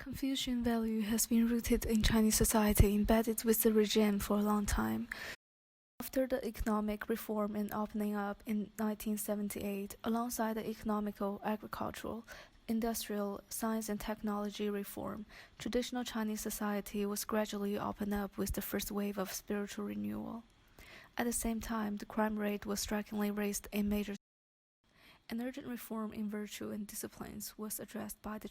Confucian value has been rooted in Chinese society, embedded with the regime for a long time. After the economic reform and opening up in 1978, alongside the economical, agricultural, industrial, science and technology reform, traditional Chinese society was gradually opened up with the first wave of spiritual renewal. At the same time, the crime rate was strikingly raised in major cities. An urgent reform in virtue and disciplines was addressed by the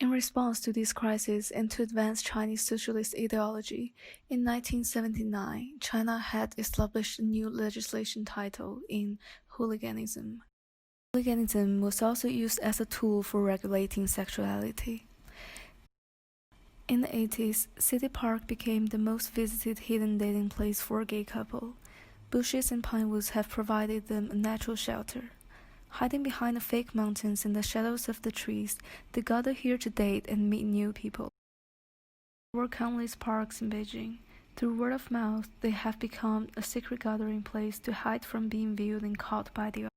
In response to these crises and to advance Chinese socialist ideology, in 1979, China had established a new legislation title in hooliganism. Hooliganism was also used as a tool for regulating sexuality. In the 80s, City Park became the most visited hidden dating place for a gay couple. Bushes and pine woods have provided them a natural shelter. Hiding behind the fake mountains in the shadows of the trees, they gather here to date and meet new people. There were countless parks in Beijing. Through word of mouth, they have become a secret gathering place to hide from being viewed and caught by the other.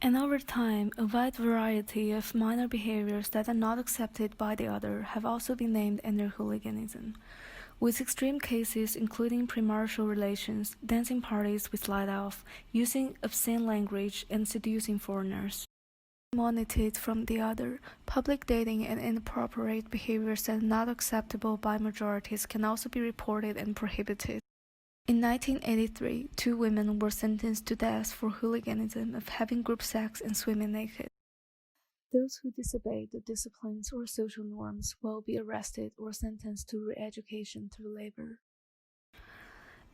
And over time, a wide variety of minor behaviors that are not accepted by the other have also been named under hooliganism, with extreme cases including premarital relations, dancing parties with light off, using obscene language, and seducing foreigners. Monitored from the other, public dating and inappropriate behaviors that are not acceptable by majorities can also be reported and prohibited. In 1983, 2 women were sentenced to death for hooliganism of having group sex and swimming naked. Those who disobey the disciplines or social norms will be arrested or sentenced to re-education through labor.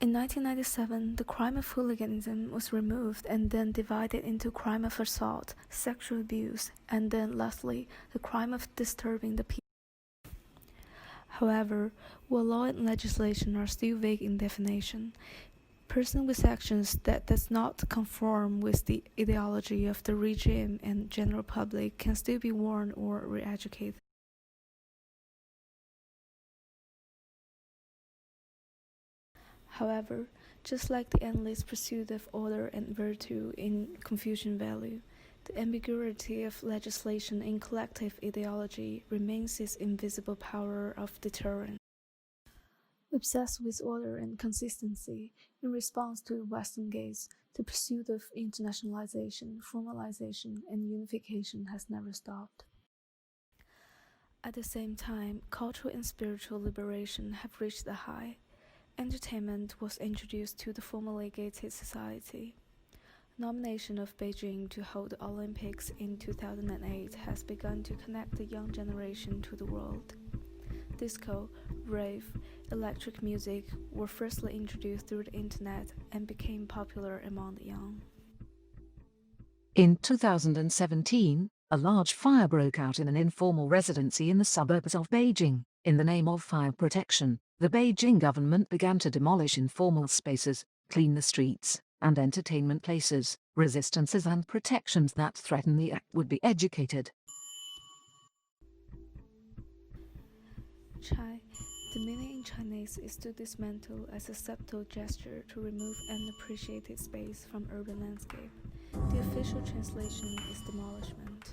In 1997, the crime of hooliganism was removed and then divided into crime of assault, sexual abuse, and then lastly, the crime of disturbing the peace. However, while law and legislation are still vague in definition, person with actions that does not conform with the ideology of the regime and general public can still be warned or re-educated. However, just like the endless pursuit of order and virtue in Confucian value, the ambiguity of legislation in collective ideology remains its invisible power of deterrence. Obsessed with order and consistency, in response to the Western gaze, the pursuit of internationalization, formalization, and unification has never stopped. At the same time, cultural and spiritual liberation have reached a high. Entertainment was introduced to the formerly gated society. Nomination of Beijing to hold the Olympics in 2008 has begun to connect the young generation to the world. Disco, rave, electric music were firstly introduced through the internet and became popular among the young. In 2017, a large fire broke out in an informal residency in the suburbs of Beijing. In the name of fire protection, the Beijing government began to demolish informal spaces, clean the streets, and entertainment places. Resistances and protections that threaten the act would be educated. Chai, the meaning in Chinese is to dismantle as a subtle gesture to remove unappreciated space from urban landscape. The official translation is demolishment.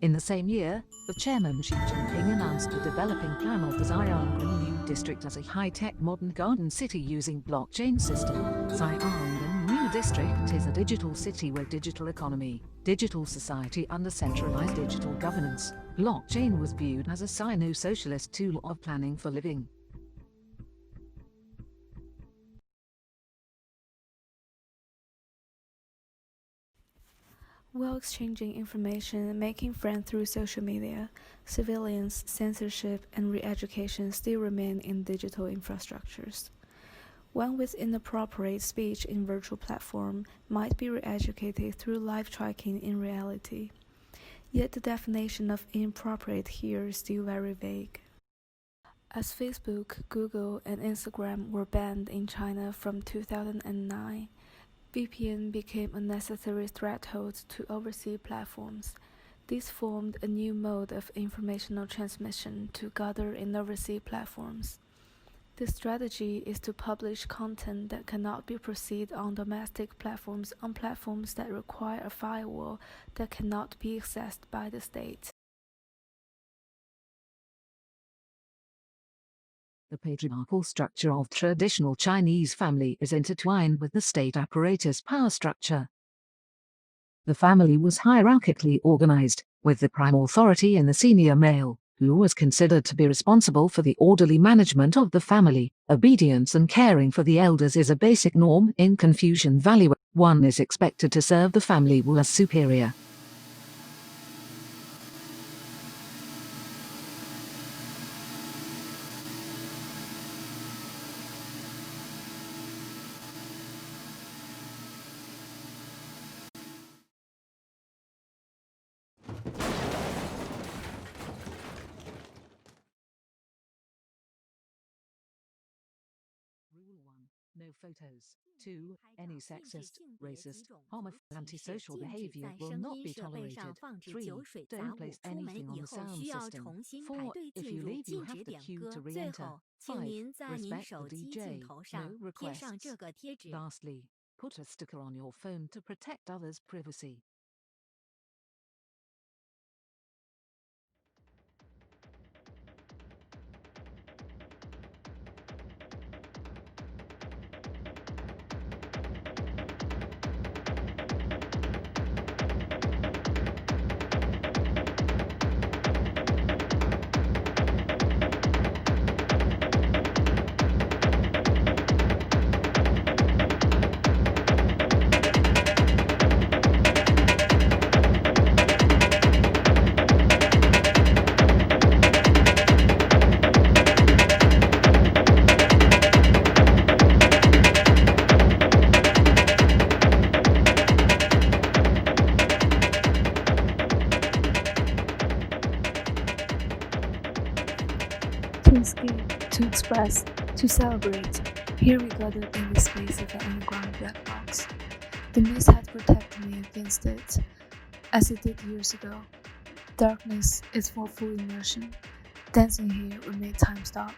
In the same year, the chairman Xi Jinping announced the developing plan of the Xi'an New District as a high-tech modern garden city using blockchain system. Xi'an New District is a digital city with digital economy, digital society under centralized digital governance. Blockchain was viewed as a Sino-socialist tool of planning for living. While exchanging information and making friends through social media, surveillance, censorship, and re-education still remain in digital infrastructures. One with inappropriate speech in virtual platform might be re-educated through live tracking in reality. Yet the definition of inappropriate here is still very vague. As Facebook, Google, and Instagram were banned in China from 2009, VPN became a necessary threshold to overseas platforms. This formed a new mode of informational transmission to gather in overseas platforms. The strategy is to publish content that cannot be processed on domestic platforms on platforms that require a firewall that cannot be accessed by the state. The patriarchal structure of traditional Chinese family is intertwined with the state apparatus power structure. The family was hierarchically organized, with the prime authority in the senior male, who was considered to be responsible for the orderly management of the family. Obedience and caring for the elders is a basic norm in Confucian value. One is expected to serve the family as superior. Rule 1. No photos. 2. Any sexist, racist, homophobic, antisocial behavior will not be tolerated. 3. Don't place anything on the sound system. 4. If you leave you have the cue to re-enter. 5. Respect the DJ. No requests. Lastly, put a sticker on your phone to protect others' privacy. To escape, to express, to celebrate, here we gathered in the space of an underground black box. The mist had protected me against it, as it did years ago. Darkness is for full immersion. Dancing here would make time stop.